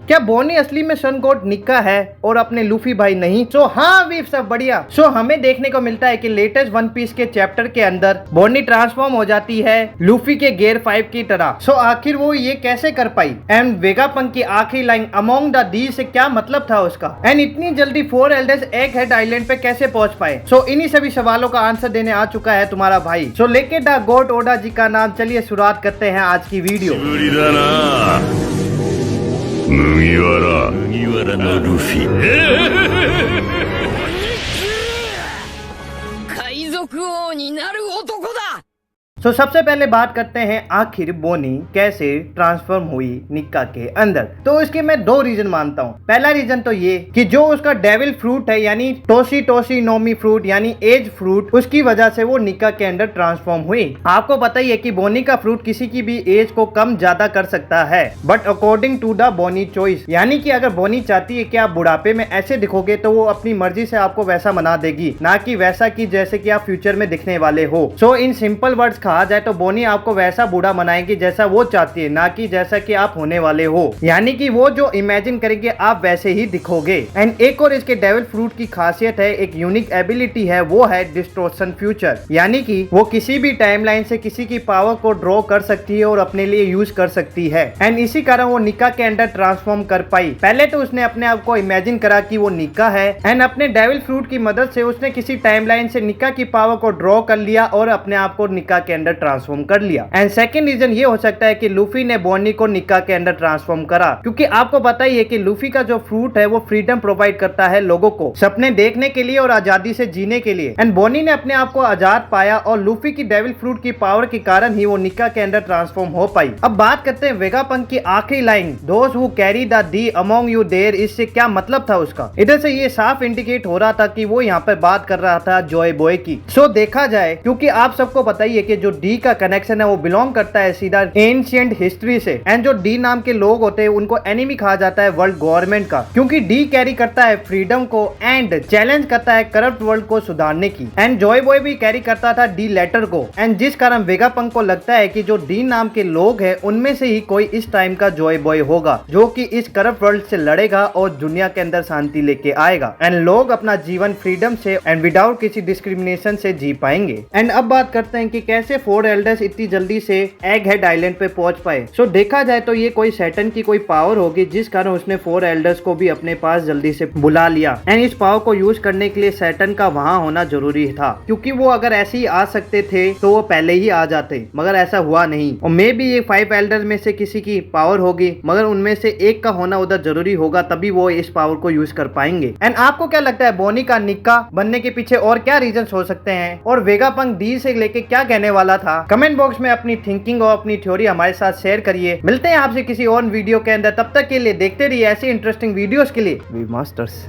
क्या बोनी असली में सन गॉड निक्का है और अपने लूफी भाई नहीं? सो हाँ वीव सब बढ़िया। सो हमें देखने को मिलता है कि लेटेस्ट वन पीस के चैप्टर के अंदर बोनी ट्रांसफॉर्म हो जाती है लूफी के गियर 5 की तरह। सो आखिर वो ये कैसे कर पाई? एंड वेगापंक की आखिरी लाइन अमोंग द डी से क्या मतलब था उसका? एंड इतनी जल्दी 4 एल्डर्स एग हेड आइलैंड पे कैसे पहुंच पाए? सो इन्हीं सभी सवालों का आंसर देने आ चुका है तुम्हारा भाई। सो लेके द गॉड ओडा जी का नाम, चलिए शुरुआत करते हैं आज की वीडियो। 麦わらのルフィ海賊王になる男だ。 तो सबसे पहले बात करते हैं आखिर बोनी कैसे ट्रांसफॉर्म हुई निक्का के अंदर। तो इसके मैं 2 रीजन मानता हूँ। पहला रीजन तो ये कि जो उसका डेविल फ्रूट है यानी टोशी टोशी नोमी फ्रूट यानी एज फ्रूट, उसकी वजह से वो निक्का के अंदर ट्रांसफॉर्म हुई। आपको पता ही है कि बोनी का फ्रूट किसी की भी एज को कम ज्यादा कर सकता है, but according to the bonnie choice, यानी कि अगर बोनी चाहती है कि आप बुढ़ापे में ऐसे दिखोगे तो वो अपनी मर्जी से आपको वैसा बना देगी, ना कि वैसा कि जैसे कि आप फ्यूचर में दिखने वाले हो। सो इन सिंपल वर्ड्स कहा जाए तो बोनी आपको वैसा बूढ़ा बनाएगी जैसा वो चाहती है, ना कि जैसा कि आप होने वाले हो। यानी कि वो जो इमेजिन करेंगे आप वैसे ही दिखोगे। एंड एक और इसके डेविल फ्रूट की खासियत है, एक यूनिक एबिलिटी है, वो है डिस्टॉर्शन फ्यूचर, यानी कि वो किसी भी टाइमलाइन से किसी की पावर को ड्रॉ कर सकती है और अपने लिए यूज कर सकती है। एंड इसी कारण वो निक्का के अंदर ट्रांसफॉर्म कर पाई। पहले तो उसने अपने आप को इमेजिन करा कि वो निक्का है एंड अपने डेविल फ्रूट की मदद से उसने किसी टाइमलाइन से निक्का की पावर को ड्रॉ कर लिया और अपने आप को निक्का के अंदर ट्रांसफॉर्म कर लिया। एंड सेकंड रीजन ये हो सकता है कि लूफी ने बोनी को निक्का के अंदर ट्रांसफॉर्म करा, क्योंकि आपको पता ही है कि लूफी का जो फ्रूट है वो फ्रीडम प्रोवाइड करता है लोगों को सपने देखने के लिए और आजादी से जीने के लिए। एंड बोनी ने अपने आप को आजाद पाया और लूफी की डेविल फ्रूट की पावर के कारण ही वो निक्का के अंदर ट्रांसफॉर्म हो पाई। अब बात करते हैं वेगापंक की आखिरी line, those who carry the D among you there, इससे क्या मतलब था उसका? इधर से ये साफ इंडिकेट हो रहा था कि वो यहाँ पे बात कर रहा था जॉय बॉय की। सो देखा जाए, क्योंकि आप सबको पता ही है कि जो डी का कनेक्शन है वो बिलोंग करता है सीधा एंशिएंट हिस्ट्री से। एंड जो डी नाम के लोग होते हैं उनको एनिमी कहा जाता है वर्ल्ड गवर्नमेंट का, क्योंकि डी कैरी करता है फ्रीडम को एंड चैलेंज करता है करप्ट वर्ल्ड को सुधारने की। एंड जॉय बॉय भी कैरी करता था डी लेटर को। एंड जिस कारण वेगापंक को लगता है कि जो डी नाम के लोग हैं उनमें से ही कोई इस टाइम का जॉय बॉय होगा, जो कि इस करप्ट वर्ल्ड से लड़ेगा और दुनिया के अंदर शांति लेके आएगा। एंड लोग अपना जीवन फ्रीडम से एंड विदाउट किसी डिस्क्रिमिनेशन से जी पाएंगे। एंड अब बात करते हैं कि कैसे 4 एल्डर्स इतनी जल्दी से एग हेड आइलैंड पे पहुंच पाए। सो देखा जाए तो ये कोई सैटर्न की कोई पावर होगी जिस कारण उसने 4 एल्डर्स को भी अपने पास जल्दी से बुला लिया। एंड इस पावर को यूज करने के लिए सैटर्न का वहां होना जरूरी था, क्योंकि वो अगर ऐसे ही आ सकते थे तो वो पहले ही आ जाते, मगर ऐसा हुआ नहीं। और मे भी ये 5 एल्डर्स में से किसी की पावर होगी, मगर उनमें से एक का होना उधर जरूरी होगा, तभी वो इस पावर को यूज कर पाएंगे। एंड आपको क्या लगता है बोनी का निक्का बनने के पीछे और क्या रीजन हो सकते हैं, और वेगापंक डी से लेके क्या कहने वाला था? कमेंट बॉक्स में अपनी थिंकिंग और अपनी थ्योरी हमारे साथ शेयर करिए। मिलते हैं आपसे किसी और वीडियो के अंदर, तब तक के लिए देखते रहिए ऐसी इंटरेस्टिंग वीडियोस के लिए वी मास्टर्स।